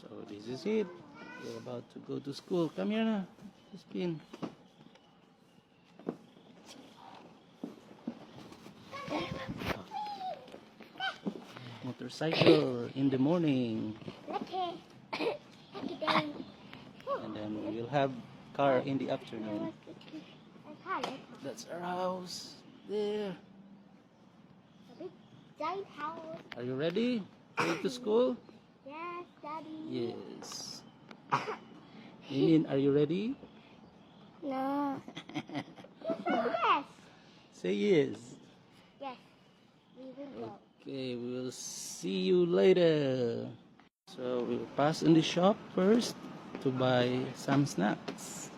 So this is it. We're about to go to school. Come here na. Spin. Motorcycle in the morning. And then we'll have car in the afternoon. That's our house. There. A big giant house. Are you ready? Go to school? Yes, Daddy. Yes. Minin, are you ready? No. Yes. Say yes. Yes. We will go. Okay, we will see you later. So we'll pass in the shop first to buy some snacks.